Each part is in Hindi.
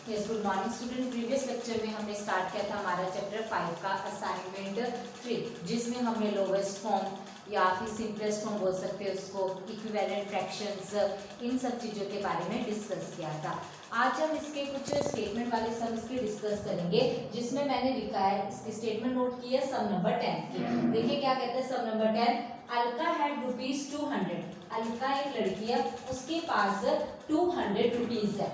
Yes, good morning student. Previous lecture में हमने स्टार्ट किया था हमारा चैप्टर 5 का असाइनमेंट 3, जिसमें हमने लोवेस्ट फॉर्म या फिर सिंपलेस्ट फॉर्म बोल सकते हैं उसको, इक्विवेलेंट फ्रैक्शंस, इन सब चीज़ों के बारे में डिस्कस किया था। आज हम इसके कुछ स्टेटमेंट वाले सम इसके डिस्कस करेंगे, जिसमें मैंने लिखा है, इसकी स्टेटमेंट नोट की है सम नंबर 10 की। देखिए क्या कहते हैं सम नंबर 10। अलका हैड ₹200। अलका एक लड़की है, उसके पास 200 रुपीज है।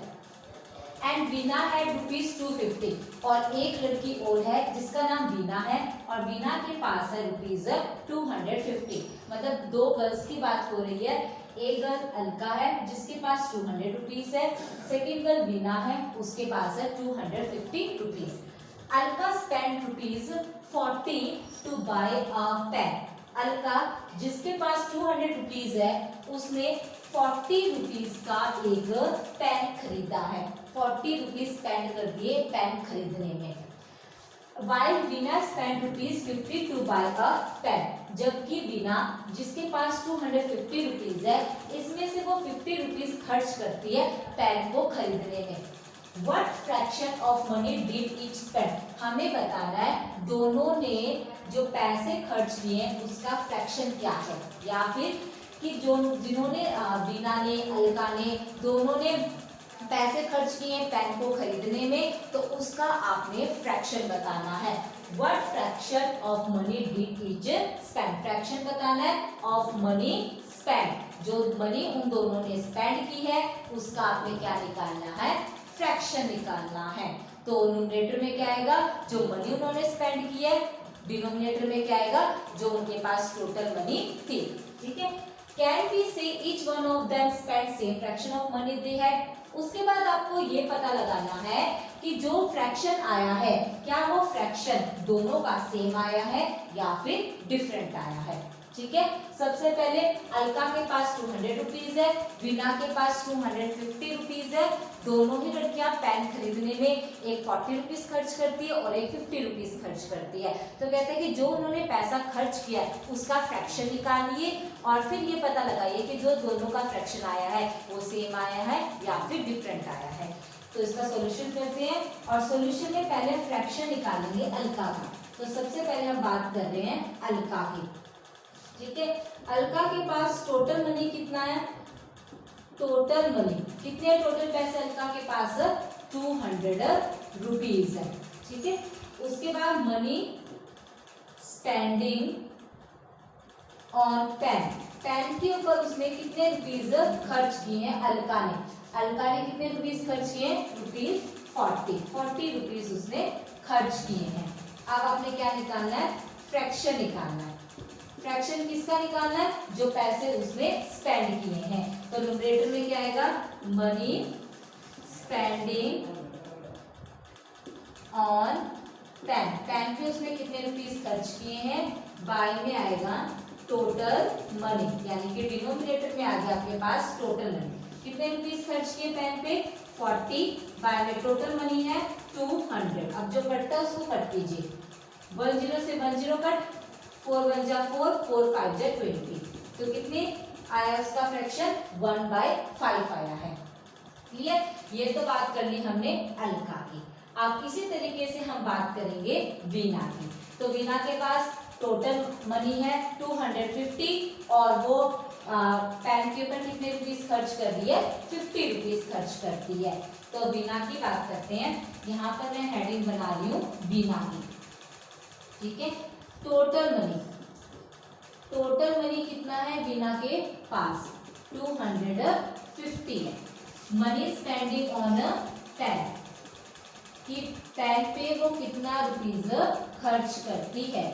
एंड बीना हैड ₹250, और एक लड़की और है जिसका नाम बीना है, और बीना के पास है ₹250। मतलब दो गर्ल्स की बात हो रही है। एक गर्ल अलका है जिसके पास 200 रुपीज है, सेकेंड गर्ल बीना है, उसके पास है 250 rupees. Alka spend ₹40 to buy a pen. Alka जिसके पास 200 रुपीज है, उसने 40 रुपीज का एक पेन खरीदा है। 40 रुपीज स्पेंड कर दिए पेन खरीदने में। While Beena spend ₹50 to buy a pen, जबकि बीना जिसके पास 250 रुपीज है, इसमें से वो 50 रुपीज खर्च करती है पेन को खरीदने में। What fraction of money did each spend? हमें बताना है दोनों ने जो पैसे खर्च किए उसका फ्रैक्शन क्या है, या फिर कि जो जिन्होंने बीना ने अलका ने दोनों ने पैसे खर्च किए पेन को खरीदने में, तो उसका आपने फ्रैक्शन बताना है। What fraction of money did each spend? Fraction बताना है ऑफ मनी स्पेंड, जो मनी उन दोनों ने स्पेंड की है उसका आपने क्या निकालना है, फ्रैक्शन निकालना है। तो न्यूमरेटर में क्या आएगा, जो मनी उन्होंने स्पेंड की है, डिनोमिनेटर में क्या आएगा, जो उनके पास टोटल मनी थी। ठीक है। कैन वी से each one of them spend same fraction of money they had. उसके बाद आपको ये पता लगाना है कि जो फ्रैक्शन आया है, क्या वो फ्रैक्शन दोनों का सेम आया है या फिर डिफरेंट आया है। ठीक है। सबसे पहले अलका के पास 200 रुपीज है, बीना के पास 250 रुपीज है। दोनों ही लड़कियां पेन खरीदने में एक 40 रुपीज खर्च करती है और एक 50 रुपीज खर्च करती है। तो कहते हैं कि जो उन्होंने पैसा खर्च किया उसका फ्रैक्शन निकालिए, और फिर ये पता लगाइए कि जो दोनों का फ्रैक्शन आया है वो सेम आया है या फिर डिफरेंट आया है। तो इसका सोल्यूशन करते हैं, और सोल्यूशन में पहले फ्रैक्शन निकालेंगे अलका का। तो सबसे पहले हम बात कर रहे हैं अलका की। ठीक है। अलका के पास टोटल मनी कितना है, टोटल मनी कितने, टोटल पैसे अलका के पास 200 रुपीज है। ठीक है। उसके बाद money spending on pen, pen के ऊपर उसने कितने रुपीज खर्च किए हैं अलका ने। अलका ने कितने रुपीज खर्च किए हैं, ₹40 रुपीज उसने खर्च किए हैं। अब आपने क्या निकालना है, फ्रैक्शन निकालना है। फ्रैक्शन किसका निकालना है, जो पैसे उसने स्पेंड किए हैं। तो न्यूमरेटर में क्या आएगा, money spending on pen, pen पे उसने कितने रुपीस खर्च किए हैं, बाय में आएगा टोटल मनी, यानी कि डिनोमिनेटर में आ गया आपके पास टोटल मनी। कितने रुपीस खर्च किए पेन पे, 40, बाय में टोटल मनी है 200। अब जो कटता है उसको कट कीजिए, 10 से 10 कट, 4 1 जा 4, 4 5 जा 20। तो कितने आया उसका फ्रैक्शन, 1/5 आया है। क्लियर। ये तो बात कर ली हमने अलका की। अब इसी तरीके से हम बात करेंगे वीना की। तो वीना के पास टोटल मनी है 250, और वो पेन के ऊपर कितने रुपीस खर्च कर रही है, 50 रुपीस खर्च करती है। तो वीना की बात करते हैं। यहाँ पर मैं हेडिंग बना रही हूँ वीना की। ठीक है। टोटल मनी कितना है बीना के पास, 250 है। मनी स्पेंडिंग ऑन पेन, कि पेन पे वो कितना रुपीज खर्च करती है।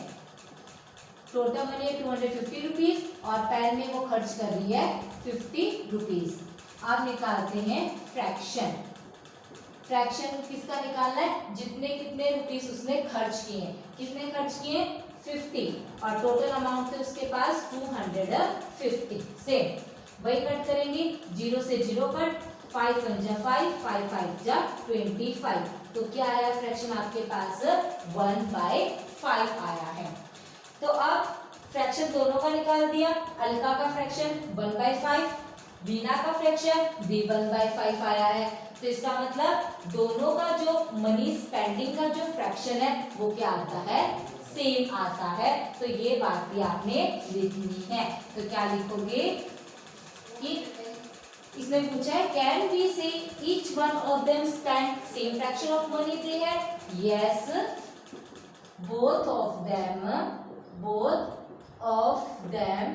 टोटल मनी है 250 रुपीज, और पेन में वो खर्च कर रही है 50 रुपीज। अब निकालते हैं फ्रैक्शन। फ्रैक्शन किसका निकालना है, जितने कितने रुपीस उसने खर्च किए, कितने खर्च किए, 50, और टोटल अमाउंट है उसके पास 250। सेम वही कट करेंगे, 0 से 0 कट, 5 1 जा 5, 5 5 जा 25। तो क्या आया फ्रैक्शन आपके पास, 1/5 आया है। तो अब फ्रैक्शन दोनों का निकाल दिया। अलका का फ्रैक्शन 1/5, बीना का फ्रैक्शन B1/5 आया है, तो इसका मतलब दोनों का जो मनी स्पेंडिंग का जो फ्रैक्शन है वो क्या आता है, सेम आता है। तो ये बात भी आपने लिखनी है। तो क्या लिखोगे कि इसमें पूछा है कैन वी से each one of them spend same fraction of money they had, yes both of them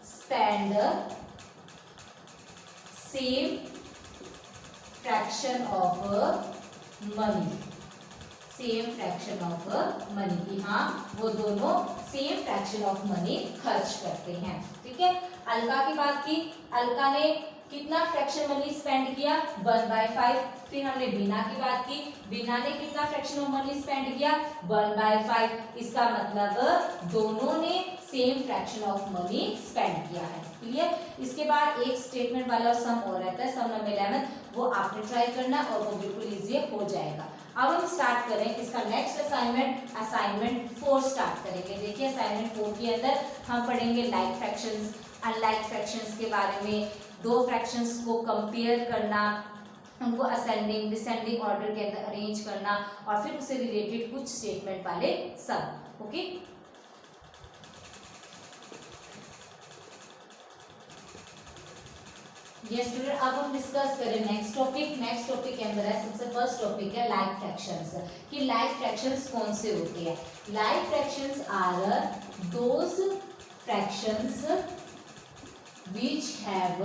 spend same fraction of money, same fraction of money की, हाँ वो दोनों सेम फ्रैक्शन ऑफ मनी खर्च करते हैं। ठीक है, अलका की बात की, अलका ने कितना फ्रैक्शन मनी स्पेंड किया 1/5। फिर हमने बीना की बात की, बीना ने कितना फ्रैक्शन ऑफ मनी स्पेंड किया 1/5। इसका मतलब दोनों ने same fraction of money spend किया है। क्लियर। इसके बाद एक स्टेटमेंट वाला सम और रहता है, सम नंबर 11, वो आपने ट्राई करना और वो बिल्कुल इजी हो जाएगा। अब हम स्टार्ट करें इसका नेक्स्ट असाइनमेंट, असाइनमेंट 4 स्टार्ट करेंगे। देखिए असाइनमेंट 4 के अंदर हम पढ़ेंगे लाइक फ्रैक्शंस, अनलाइक फ्रैक्शंस के बारे में, दो फ्रैक्शंस को कंपेयर करना, उनको असेंडिंग डिसेंडिंग ऑर्डर के अंदर अरेंज करना और फिर उससे रिलेटेड कुछ स्टेटमेंट वाले सब। ओके, ये स्टूडेंट अब हम डिस्कस करें नेक्स्ट टॉपिक। नेक्स्ट टॉपिक के अंदर है सबसे फर्स्ट टॉपिक है लाइक फ्रैक्शंस, कि लाइक फ्रैक्शंस कौन से होते हैं। Like fractions are those fractions which have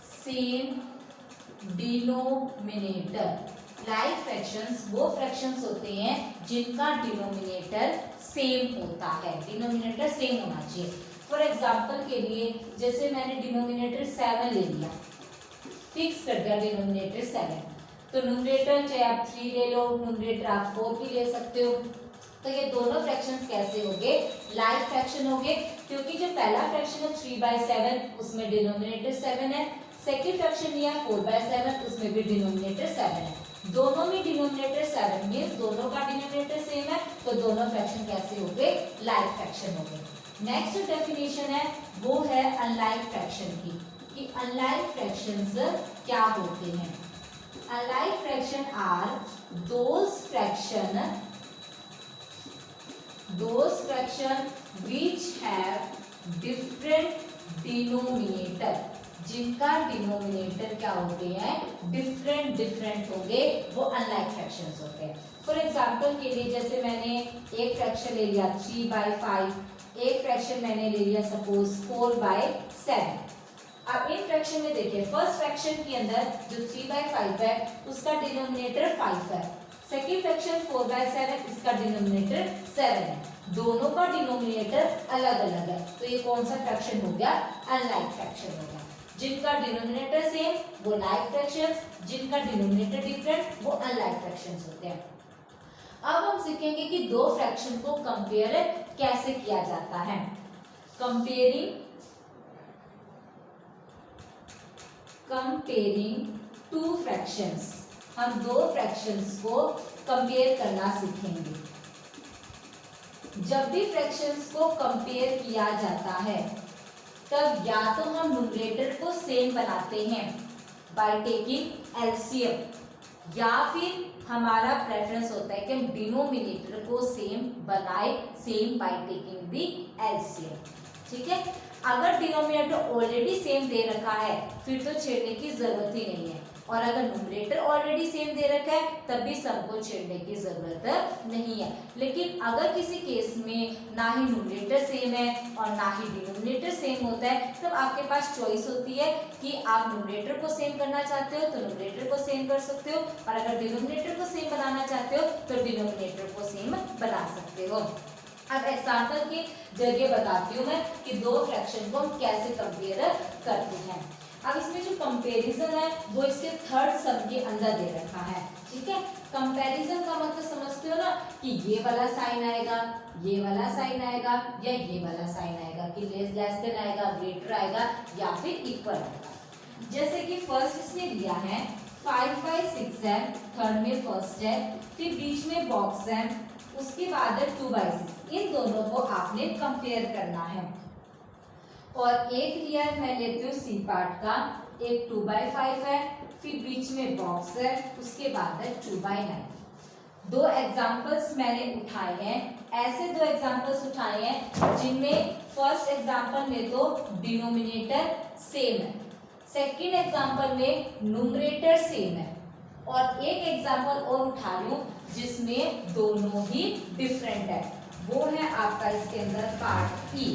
same denominator। Like fractions वो फ्रैक्शंस होते हैं जिनका डिनोमिनेटर सेम होता है, डिनोमिनेटर सेम होना चाहिए। फॉर एग्जाम्पल के लिए जैसे मैंने डिनोमिनेटर 7 ले लिया, फिक्स कर दिया डिनोमिनेटर 7, तो न्यूमरेटर चाहे आप 3 ले लो, न्यूमरेटर आप 4 भी ले सकते हो। तो ये दोनों फ्रैक्शंस कैसे होंगे, लाइक फ्रैक्शन होंगे, क्योंकि जो पहला फ्रैक्शन है 3/7 उसमें डिनोमिनेटर 7 है, सेकंड फ्रैक्शन लिया 4/7 उसमें भी डिनोमिनेटर 7 है, दोनों में डिनोमिनेटर 7 मींस दोनों का डिनोमिनेटर सेम है, तो दोनों फ्रैक्शन कैसे होंगे, लाइक फ्रैक्शन होंगे। नेक्स्ट डेफिनेशन है वो है अनलाइक फ्रैक्शन की, कि अनलाइक फ्रैक्शंस क्या होते हैं। Unlike fraction are those fraction which have different denominator, जिनका डिनोमिनेटर क्या होते हैं, डिफरेंट होंगे, वो अनलाइक फ्रैक्शंस होते हैं। फॉर एग्जांपल के लिए जैसे मैंने एक फ्रैक्शन ले लिया 3/5, एक फ्रैक्शन मैंने ले लिया सपोज 4/7। अब इन फ्रैक्शन में देखिए फर्स्ट फ्रैक्शन के अंदर जो 3/5 है उसका डिनोमिनेटर 5 है, सेकेंड फ्रैक्शन 4/7 इसका डिनोमिनेटर 7 है, दोनों का डिनोमिनेटर अलग अलग है, तो ये कौन सा फ्रैक्शन हो गया, अनलाइक फ्रैक्शन हो गया। जिनका डिनोमिनेटर सेम वो लाइक फ्रैक्शंस, जिनका डिनोमिनेटर डिफरेंट वो अनलाइक फ्रैक्शंस होते हैं। अब हम सीखेंगे कि दो फ्रैक्शन को कंपेयर कैसे किया जाता है। कंपेयरिंग टू फ्रैक्शंस, हम दो फ्रैक्शंस को कंपेयर करना सीखेंगे। जब भी फ्रैक्शंस को कंपेयर किया जाता है तब या तो हम न्यूमरेटर को सेम बनाते हैं बाय टेकिंग एलसीएम, या फिर हमारा प्रेफरेंस होता है कि हम डिनोमिनेटर को सेम बनाए, same by taking the LCM. ठीक है, अगर डिनोमिनेटर ऑलरेडी सेम दे रखा है फिर तो छेड़ने की जरूरत ही नहीं है, और अगर न्यूमरेटर ऑलरेडी सेम दे रखा है तब भी सबको छेड़ने की जरूरत नहीं है। लेकिन अगर किसी केस में ना ही न्यूमरेटर सेम है और ना ही डिनोमिनेटर सेम होता है तब आपके पास चॉइस होती है कि आप न्यूमरेटर को सेम करना चाहते हो तो न्यूमरेटर को सेम कर सकते हो, और अगर डिनोमिनेटर को सेम बनाना चाहते हो तो डिनोमिनेटर को सेम बना सकते हो। अब एग्जाम्पल के जरिए बताती हूँ मैं कि दो फ्रैक्शन को हम कैसे कंपेयर करते हैं। अब इसमें जो कंपैरिजन है वो इसके थर्ड सम के अंदर दे रखा है। ठीक है, कंपैरिजन का मतलब समझते हो ना कि ये वाला साइन आएगा, ये वाला साइन आएगा या ये वाला साइन आएगा, कि लेस देन आएगा, ग्रेटर आएगा या फिर इक्वल आएगा। जैसे कि फर्स्ट इसने दिया है 5/6 है, थर्ड में फर्स्ट है, फिर बीच में बॉक्स है, उसके बाद है 2/6। इन दोनों को आपने कंपेयर करना है। और एक लिया मैं लेती हूँ सी पार्ट का, एक 2/5 है, फिर बीच में बॉक्स है, उसके बाद है 2/9। दो एग्जाम्पल्स मैंने उठाए हैं, ऐसे दो एग्जाम्पल्स उठाए हैं जिनमें फर्स्ट एग्जाम्पल में तो डिनोमिनेटर सेम है, सेकंड एग्जाम्पल में न्यूमरेटर सेम है, और एक एग्जाम्पल और उठा रही हूँ जिसमें दोनों ही डिफरेंट है। वो है आपका इसके अंदर पार्ट ई।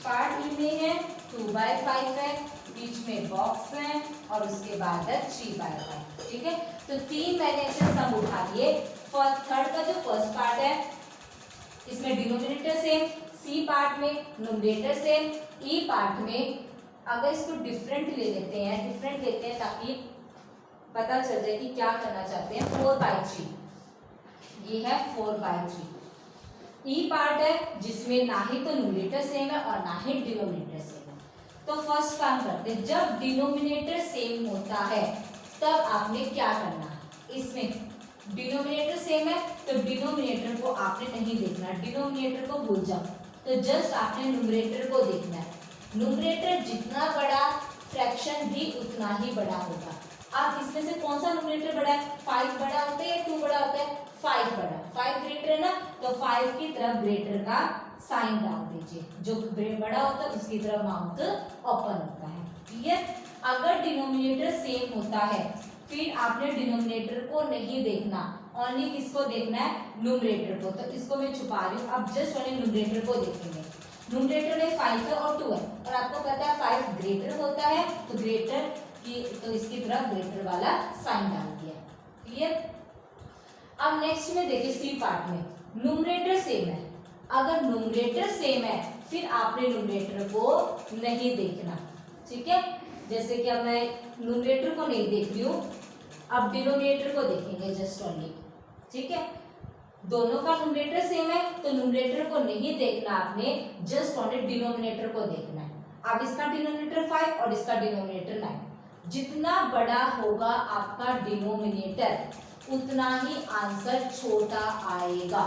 पार्ट ई में है 2/5 है, बीच में बॉक्स है, और उसके बाद है 3/5। ठीक है, तो तीन मैंने ऐसे सम उठा लिए। थर्ड का जो फर्स्ट पार्ट है इसमें डिनोमिनेटर सेम, सी पार्ट में न्यूमरेटर सेम, ई पार्ट में अगर इसको डिफरेंट ले लेते हैं ताकि पता चल जाए कि क्या करना चाहते हैं। 4/3 ये है 4/3। ई पार्ट है जिसमें ना ही तो न्यूमरेटर सेम है और ना ही डिनोमिनेटर सेम है। तो फर्स्ट काम करते हैं, जब डिनोमिनेटर सेम होता है तब आपने क्या करना है, इसमें डिनोमिनेटर सेम है तो डिनोमिनेटर को आपने नहीं देखना, डिनोमिनेटर को भूल जाओ, तो जस्ट आपने न्यूमरेटर को देखना है। न्यूमरेटर जितना बड़ा फ्रैक्शन भी उतना ही बड़ा होगा। आप इसमें से कौन सा न्यूमरेटर बड़ा है, 5 बड़ा होता है या 2 बड़ा होता है, 5 बड़ा, 5 ग्रेटर है ना, तो 5 की तरफ ग्रेटर का साइन डाल दीजिए, जो बड़ा होता है उसकी तरफ माउथ ओपन होता है। क्लियर? अगर डिनोमिनेटर सेम होता है फिर आपने डिनोमिनेटर को नहीं देखना, ओनली किसको देखना है, न्यूमरेटर को। तो इसको मैं छुपा रही हूँ, अब जस्ट ओनली न्यूमरेटर को देखेंगे। न्यूमरेटर में 5 है और 2 है, और आपको पता है 5 ग्रेटर होता है, तो ग्रेटर की तो इसकी तरफ ग्रेटर वाला साइन डाल दिया। क्लियर? अब नेक्स्ट में देखिए सी पार्ट में न्यूमरेटर सेम है, अगर न्यूमरेटर सेम है फिर आपने न्यूमरेटर को नहीं देखना। ठीक है, जैसे कि अब मैं न्यूमरेटर को नहीं देख रही हूँ, अब डिनोमिनेटर को देखेंगे जस्ट ओनली। ठीक है, दोनों का न्यूमरेटर सेम है तो न्यूमरेटर को नहीं देखना आपने, जस्ट ओनली डिनोमिनेटर को देखना है। अब इसका डिनोमिनेटर 5 और इसका डिनोमिनेटर 9, जितना बड़ा होगा आपका डिनोमिनेटर उतना ही आंसर छोटा आएगा,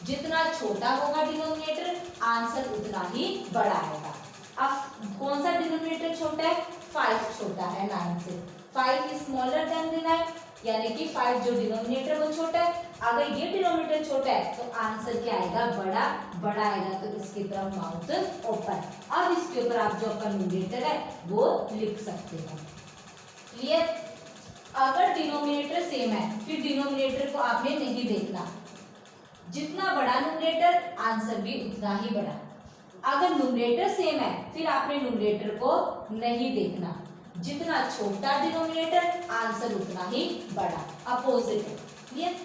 जितना छोटा होगा डिनोमिनेटर आंसर उतना ही बड़ा आएगा। अब कौन सा डिनोमिनेटर छोटा है, 5 छोटा है 9 से, 5 इज स्मॉलर देन द 9, यानी कि 5 जो डिनोमिनेटर वो छोटा है, अगर ये डिनोमिनेटर छोटा है तो आंसर क्या आएगा, बड़ा आएगा, तो इसकी तरफ माउथ ओपन। अब इसके ऊपर आप जो आपका न्यूमरेटर है वो लिख सकते हो। क्लियर? अगर डिनोमिनेटर सेम है फिर डिनोमिनेटर को आपने नहीं देखना, जितना बड़ा न्यूमरेटर आंसर भी उतना ही बड़ा। अगर न्यूमरेटर सेम है फिर आपने न्यूमरेटर को नहीं देखना, जितना छोटा डिनोमिनेटर आंसर उतना ही बड़ा, अपोजिट है। क्लियर?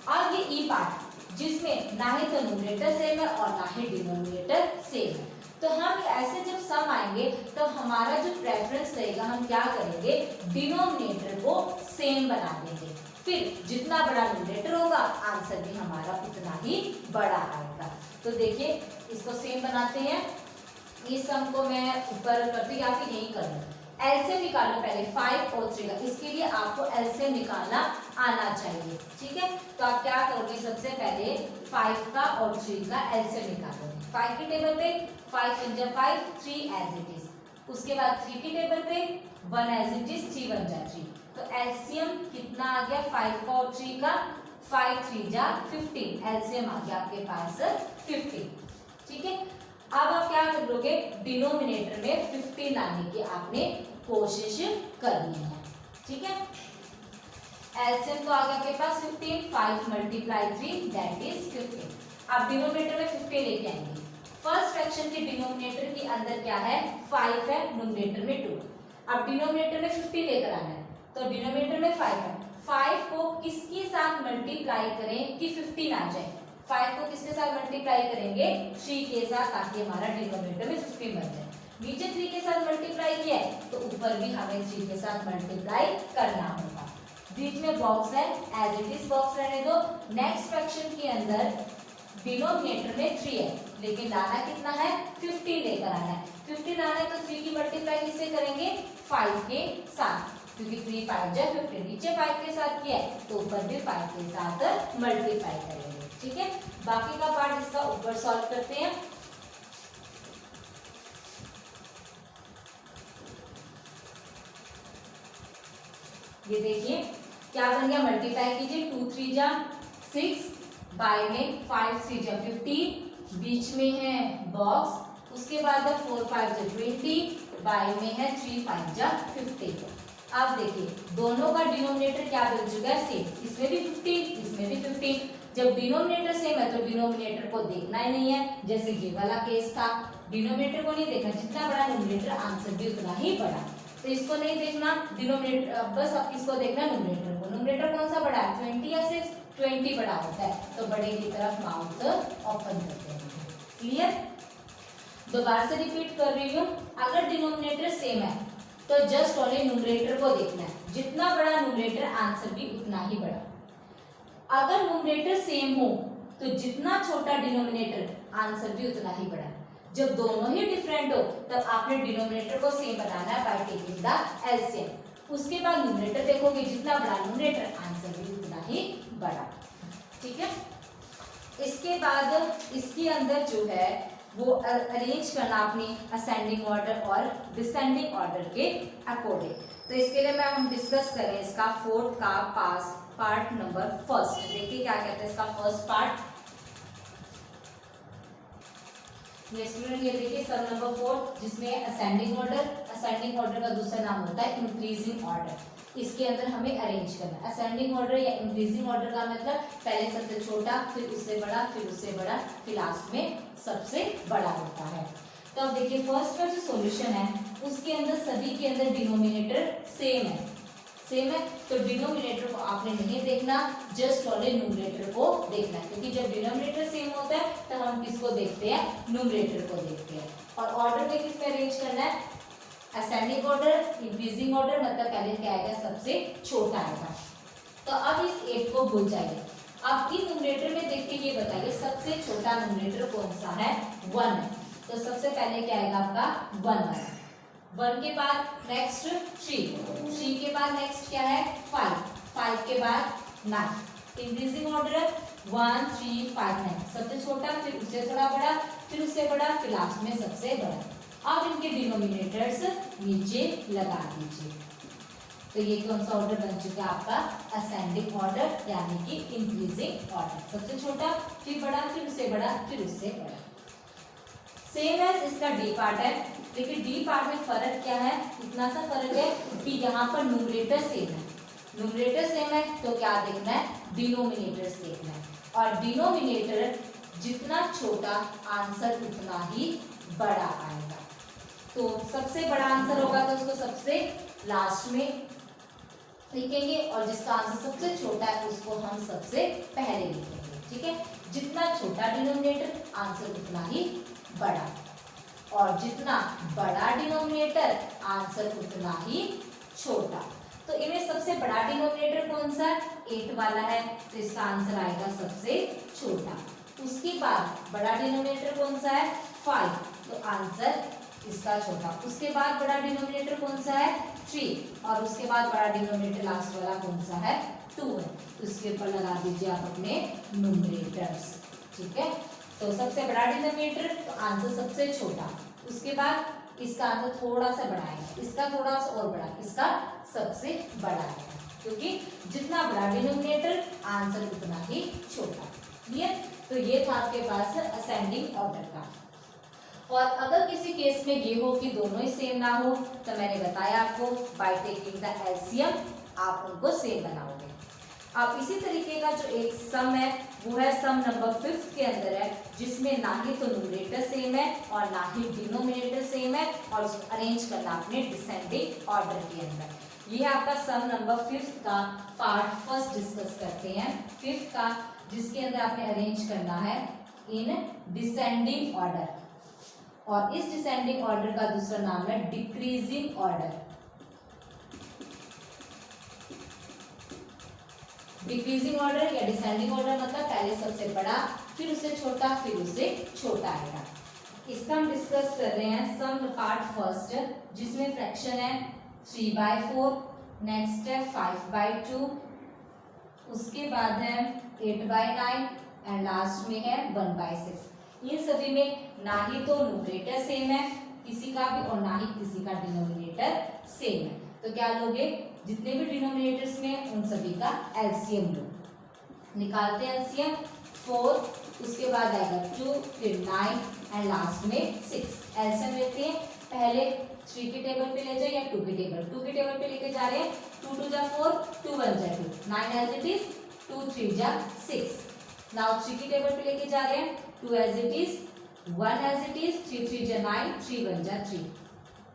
अब ये ई पार्ट जिसमें ना ही तो न्यूमरेटर सेम है और ना ही डिनोमिनेटर सेम है, तो हम ऐसे जब सम आएंगे तो हमारा जो प्रेफरेंस रहेगा, हम क्या करेंगे, डिनोमिनेटर को सेम बना देंगे, फिर जितना बड़ा न्यूमरेटर होगा आंसर भी हमारा उतना ही बड़ा आएगा। तो देखिए इसको सेम बनाते हैं, इस सम को मैं ऊपर करती या फिर यही कर लूं। एलसीएम निकालो पहले 5 और 3 का, इसके लिए आपको एलसीएम निकालना आना चाहिए। ठीक है, तो आप क्या करोगे, सबसे पहले 5 का और 3 का एलसीएम निकालोगे। 5 की टेबल पे 5 1 जा 5, 3 एज इट इज, उसके बाद 3 की टेबल पे 1 एज इट इज, 3 1 जा 3, तो एलसीएम कितना आ गया 5 का और 3 का, 5 3 जा 15, एलसीएम आ गया आपके पास 15। ठीक है, अब आप क्या करोगे, डिनोमिनेटर में 15 लाने की आपने कोशिश करनी है। ठीक है, एलसीएम तो आ गया आपके पास 15, 5 मल्टीप्लाई 3 दैट इज 15। अब डिनोमिनेटर में 15 लेके आएंगे। फर्स्ट फ्रैक्शन के डिनोमिनेटर के अंदर क्या है, 5 है, न्यूमरेटर में 2। अब डिनोमिनेटर में 15 लेकर आना है, तो डिनोमिनेटर में 5 है, 5 को किसके साथ मल्टीप्लाई करें कि 15 आ जाए, 5 को किसके साथ मल्टीप्लाई करेंगे, 3 के साथ, ताकि हमारा डिनोमिनेटर में 15 बन जाए। नीचे 3 के साथ मल्टीप्लाई किया है तो ऊपर भी हमें 3 के साथ मल्टीप्लाई करना होगा। बीच में बॉक्स है, एज इट इज बॉक्स रहने दो। नेक्स्ट फ्रैक्शन के अंदर डिनोमिनेटर में 3 है, लेकिन लाना कितना है, 15 लेकर आना है। 15 लाना है तो 3 की मल्टीप्लाई किससे करेंगे, 5 के साथ, क्योंकि 3 5 जा 15, नीचे 5 के साथ किया है तो ऊपर भी 5 के साथ मल्टीप्लाई करेंगे। ठीक है, बाकी का पार्ट इसका ऊपर सॉल्व करते हैं। ये देखिए क्या बन गया, मल्टीप्लाई कीजिए, 2 3 जा 6, बाय में 5 3 जा 15, बीच में है बॉक्स, उसके बाद 4 5 जा 20, बाय में है 3 5 जा 50। अब देखिए दोनों का डिनोमिनेटर क्या बन चुका है, सेम, इसमें भी 15 इसमें भी 15। जब डिनोमिनेटर सेम है तो डिनोमिनेटर को देखना ही नहीं है, जैसे ये वाला केस था, डिनोमिनेटर को नहीं देखना, जितना बड़ा डिनोमिनेटर आंसर भी उतना ही बड़ा, तो इसको नहीं देखना डिनोमिनेटर, बस अब इसको देखना न्यूमरेटर को। न्यूमरेटर कौन सा बड़ा है, 20 या 6, 20 बड़ा होता है, तो बड़े की तरफ माउथ ओपन करते हैं। क्लियर? दोबारा से रिपीट कर रही हूँ, अगर डिनोमिनेटर सेम है तो जस्ट ओनली न्यूमरेटर को देखना है, जितना बड़ा न्यूमरेटर आंसर भी उतना ही बड़ा। अगर न्यूमरेटर सेम हो तो जितना छोटा डिनोमिनेटर आंसर भी उतना ही बड़ा। जब दोनों ही डिफरेंट हो तब आपने डिनोमिनेटर को सेम बनाना है बाय टेकिंग द एलसीएम। उसके बाद न्यूमरेटर देखोगे, जितना बड़ा न्यूमरेटर आंसर भी उतना ही बड़ा। ठीक है, इसके बाद इसके अंदर जो है वो अरेंज करना अपनी असेंडिंग ऑर्डर और डिसेंडिंग ऑर्डर के अकॉर्डिंग। तो इसके लिए मैं हम डिस्कस करें इसका फोर्थ का पार्ट नंबर फर्स्ट। देखिए क्या कहते हैं इसका फर्स्ट पार्ट। ये स्टूडेंट ये देखिए सब नंबर 4 जिसमें असेंडिंग ऑर्डर का दूसरा नाम होता है इंक्रीजिंग ऑर्डर। इसके अंदर हमें अरेंज करना है। असेंडिंग ऑर्डर या इंक्रीजिंग ऑर्डर का मतलब पहले सबसे छोटा, फिर उससे बड़ा, फिर उससे बड़ा, फिर लास्ट में सबसे बड़ा होता है। तो अब देखिए फर्स्ट का जो सॉल्यूशन है उसके अंदर सभी के अंदर डिनोमिनेटर सेम है, तो डिनोमिनेटर को आपने नहीं देखना, जस्ट ओनली न्यूमरेटर को देखना है, क्योंकि जब डिनोमिनेटर सेम होता है तब हम किसको देखते हैं, न्यूमरेटर को देखते हैं। और ऑर्डर में किस में अरेंज करना है, असेंडिंग ऑर्डर, इंक्रीजिंग ऑर्डर, मतलब पहले क्या आएगा, सबसे छोटा आएगा। तो अब इस 8 को भूल जाइए। अब इन न्यूमरेटर में देख के ये बताइए सबसे छोटा न्यूमरेटर कौन सा है, 1 है। तो सबसे पहले क्या आएगा आपका 1 है। 1 के बाद नेक्स्ट 3 के बाद नेक्स्ट क्या है 5 के बाद 9। इंक्रीजिंग ऑर्डर 1 3 5 9, सबसे छोटा, फिर उससे थोड़ा बड़ा, फिर उससे बड़ा, फिर लास्ट में सबसे बड़ा। अब इनके डिनोमिनेटर्स नीचे लगा दीजिए। तो ये कौन सा ऑर्डर बन चुका है आपका, असेंडिंग ऑर्डर, यानी कि इंक्रीजिंग ऑर्डर। सबसे छोटा, फिर बड़ा, फिर उससे बड़ा, फिर उससे बड़ा। सेम एज इसका डी पार्ट है, लेकिन डी पार्ट में फर्क क्या है, इतना सा फर्क है कि यहाँ पर न्यूमरेटर सेम है। न्यूमरेटर सेम है तो क्या देखना है, डिनोमिनेटर्स देखना है, और डिनोमिनेटर जितना छोटा आंसर उतना ही बड़ा आएगा। तो सबसे बड़ा आंसर होगा तो उसको सबसे लास्ट में लिखेंगे, और जिसका आंसर सबसे छोटा है उसको हम सबसे पहले लिखेंगे। ठीक है, जितना छोटा डिनोमिनेटर आंसर उतना ही बड़ा, और जितना बड़ा डिनोमिनेटर आंसर उतना ही छोटा। तो इनमें सबसे बड़ा डिनोमिनेटर कौन सा है, 8 वाला है, तो इसका आंसर आएगा सबसे छोटा। उसके बाद बड़ा डिनोमिनेटर कौन सा है 5, तो आंसर इसका छोटा। उसके बाद बड़ा डिनोमिनेटर कौन सा है 3, और उसके बाद बड़ा डिनोमिनेटर लास्ट वाला कौन सा है 2 है। तो इसके ऊपर लगा दीजिए आप अपने न्यूमरेटर्स। ठीक है, तो सबसे बड़ा डिनोमिनेटर तो आंसर सबसे छोटा, उसके बाद इसका आंसर थोड़ा सा बड़ा है, इसका थोड़ा सा और बड़ा, इसका सबसे बड़ा है, क्योंकि जितना बड़ा डिनोमिनेटर आंसर उतना ही छोटा। क्लियर? तो ये था आपके पास असेंडिंग ऑर्डर का। और अगर किसी केस में ये हो कि दोनों ही सेम ना हो, तो मैंने बताया आपको बाय टेकिंग द एलसीएम आप उनको सेम बनाओगे। अब इसी तरीके का जो एक सम है वो है सम नंबर 5 के अंदर है, जिसमें ना ही तो न्यूमरेटर सेम है और ना ही डिनोमिनेटर सेम है, और उसको अरेंज करना अपने डिसेंडिंग ऑर्डर के अंदर। ये आपका सम नंबर 5 का पार्ट फर्स्ट डिस्कस करते हैं। 5 का जिसके अंदर आपने अरेंज करना है इन डिसेंडिंग ऑर्डर, और इस डिसेंडिंग ऑर्डर का दूसरा नाम है डिक्रीजिंग ऑर्डर। डिक्रीजिंग ऑर्डर या डिसेंडिंग ऑर्डर मतलब पहले सबसे बड़ा, फिर उससे छोटा, फिर उससे छोटा आएगा। इसका हम डिस्कस कर रहे हैं सम पार्ट फर्स्ट, जिसमें फ्रैक्शन है 3/4, नेक्स्ट है 5/2, उसके बाद है 8/9 एंड लास्ट में है 1/6। इन सभी में ना ही तो न्यूमरेटर सेम है किसी का भी, और ना ही किसी का डिनोमिनेटर सेम है। तो क्या लोगे, जितने भी डिनोमिनेटर्स में उन सभी का एलसीएम लो। निकालते हैं एलसीएम 4, उसके बाद आएगा 2, फिर 9 एंड लास्ट में 6। एलसीएम लेते हैं, पहले 3 के टेबल पे ले जाए या 2 के टेबल, 2 के टेबल पे लेके जा रहे हैं। 2 2 जा 4, 2 1 जा 2, 9 एज इट इज, 2 3 जा 6। नाउ 3 के टेबल पे लेके जा रहे हैं, 2 as it is, 1 as it is, 3 3 जा 9, 3 1 जा 3।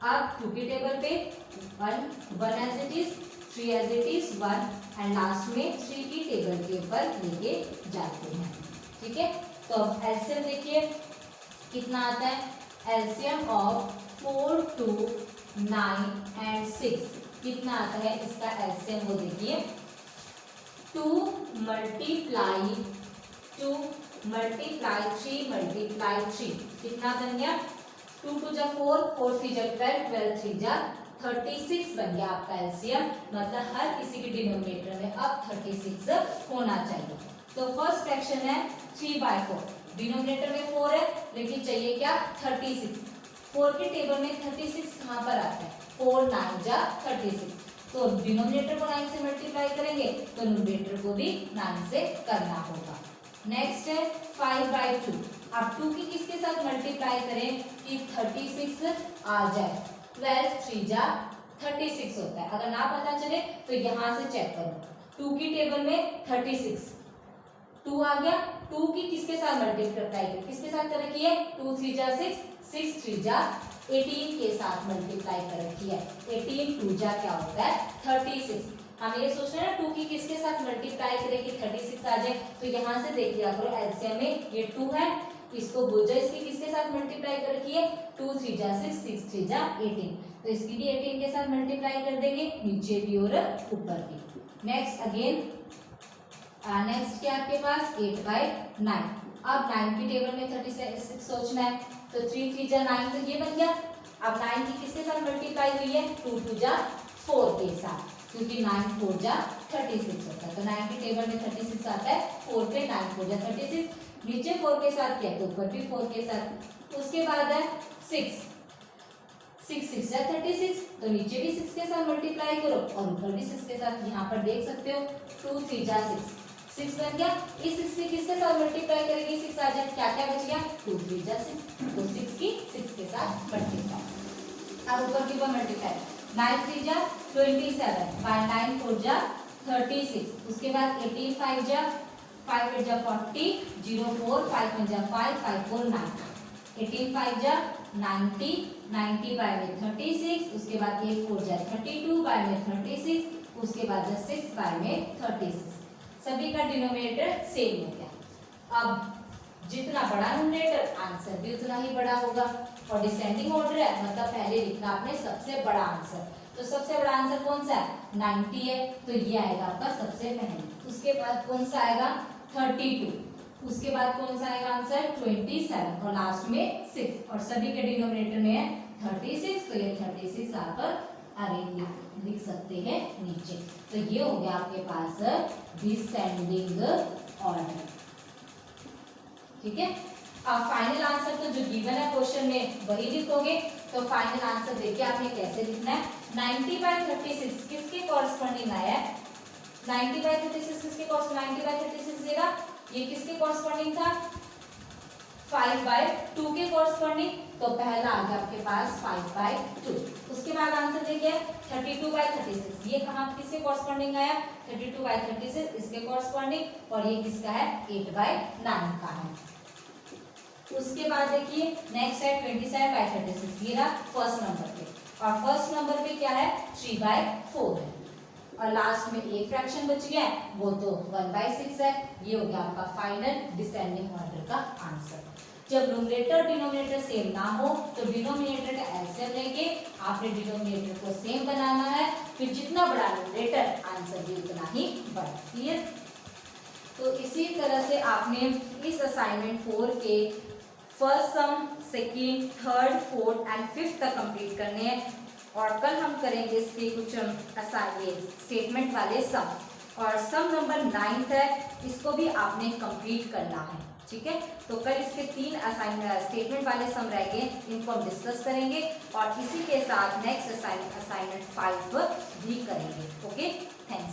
अब 2 के टेबल पे 1 as it is, 3 as it is, 1 and last में 3 की टेबल के ऊपर लेके जाते हैं। ठीक है, तो अब एलसीएम देखिए कितना आता है। एलसीएम ऑफ 4, 2, 9 एंड 6 कितना आता है, इसका एलसीएम वो देखिए 2 मल्टीप्लाई 3 मल्टीप्लाई 3 कितना बन गया, 2 2 जा 4, 4 3 जा 12, 12 3 जा 36 बन गया आपका एलसीएम। मतलब हर किसी के डिनोमिनेटर में अब 36 होना चाहिए। तो फर्स्ट फ्रैक्शन है 3/4, डिनोमिनेटर में 4 है लेकिन चाहिए क्या, 36। 4 के टेबल में 36 कहाँ पर आता है, 4 9 जा 36। तो डिनोमिनेटर को 9 से मल्टीप्लाई करेंगे तो न्यूमरेटर को भी 9 से करना होगा। नेक्स्ट है 5/2, अब 2 की किसके साथ मल्टीप्लाई करें कि 36 आ जाए। 12 3 जा 36 होता है। अगर ना पता चले तो यहाँ से चेक करो, 2 की टेबल में 36, 2 आ गया, 2 की किसके साथ मल्टीप्लाई करें, किसके साथ कर रखी है, 2 3 जा 6, 6 3 जा 18 के साथ मल्टीप्लाई कर रखी है। 18 2 जा क्या होता है 36। हम ये सोच रहे हैं 2 की किसके साथ मल्टीप्लाई करें कि 36 आ जाए, तो यहाँ से देख लिया करो एलसीएम में ये 2 है, इसको भूल जाओ, इसकी किसके साथ मल्टीप्लाई कर रखी है, 2 3 जा 6, 6 3 जा 18, तो इसकी भी 18 के साथ मल्टीप्लाई कर देंगे, नीचे भी और ऊपर भी। नेक्स्ट अगेन नेक्स्ट क्या आपके पास 8/9। अब 9 की टेबल में 36 सोचना है, तो 3 3 जा 9 तो ये बन गया। अब 9 की किसके साथ मल्टीप्लाई हुई है, 2 2 जा 4 के साथ, क्योंकि 9 4 जा 36 होता है। तो 9 की टेबल में 36 आता है, 4 पे 9 4 जा 36, नीचे 4 के साथ किया तो ऊपर भी 4 के साथ। उसके बाद है 6 6 जा 36, तो नीचे भी 6 के साथ मल्टीप्लाई करो और ऊपर भी 6 के साथ। यहाँ पर देख सकते हो 2 3 जा 6, 6 बन गया। इस 6 से किसके साथ मल्टीप्लाई करेंगे, 6 आ जाए, क्या क्या बच गया, 2 3 जा 6, तो 6 की 6 के साथ मल्टीप्लाई। अब ऊपर की मल्टीप्लाई 9 3 जा 27, 9 4 जा 36, उसके बाद 18 5 जा 5 8 जा 40, 0 4 5 1 जा 5, 5 4 9, 18 5 जा 90, 90 बाय में 36, उसके बाद 8 4 जा 32 बाय में 36, उसके बाद 6 बाय में 36। सभी का डिनोमिनेटर सेम हो गया। अब जितना बड़ा न्यूमरेटर आंसर भी उतना ही बड़ा होगा, और डिसेंडिंग ऑर्डर है मतलब पहले लिखना आपने सबसे बड़ा आंसर। तो सबसे बड़ा आंसर कौन सा है, 90 है, तो ये आएगा आपका सबसे पहले। उसके बाद कौन सा आएगा 32, उसके बाद कौन सा आएगा आंसर 27, और लास्ट में 6, और सभी के डिनोमिनेटर में है 36, तो ये 36 आप आगे लिख सकते हैं नीचे। तो ये हो गया आपके पास डिसेंडिंग ऑर्डर। ठीक है, अब फाइनल आंसर तो जो गिवन है क्वेश्चन में वही लिखोगे। तो फाइनल आंसर देखिए आपने कैसे लिखना है, 90/36 किसके कॉरस्पॉन्डिंग आया है, 90/36 किसके कॉरस्पॉन्डिंग, 90/36 देगा, ये किसके कॉरस्पॉन्डिंग था 5/2 के कॉरस्पॉन्डिंग, तो पहला आ गया आपके पास 5/2। उसके बाद आंसर देखिए 32/36, ये कहाँ किसके कॉरस्पॉन्डिंग आया, 32/36 इसके कॉरस्पॉन्डिंग, और ये किसका है 8/9 का है। उसके बाद देखिए नेक्स्ट है 27/36, ये रहा फर्स्ट नंबर पे, और फर्स्ट नंबर पे क्या है 3/4 है, और लास्ट में एक फ्रैक्शन बच गया है वो तो 1/6 है। ये हो गया आपका फाइनल डिसेंडिंग ऑर्डर का आंसर। जब न्यूमरेटर डिनोमिनेटर सेम ना हो तो डिनोमिनेटर का एलसीएम लेके आपने डिनोमिनेटर को सेम बनाना है, फिर जितना बड़ा न्यूमरेटर आंसर भी उतना ही बड़ा। क्लियर, तो इसी तरह से आपने इस असाइनमेंट 4 के first sum, second, third, fourth and fifth तक कंप्लीट करने हैं, और कल हम करेंगे इसके कुछ असाइनमेंट स्टेटमेंट वाले सम, और सम नंबर 9 है, इसको भी आपने कंप्लीट करना है। ठीक है। तो कल इसके 3 स्टेटमेंट वाले सम रहेंगे, इनको हम डिस्कस करेंगे और इसी के साथ नेक्स्ट असाइनमेंट 5 भी करेंगे। Okay, thanks.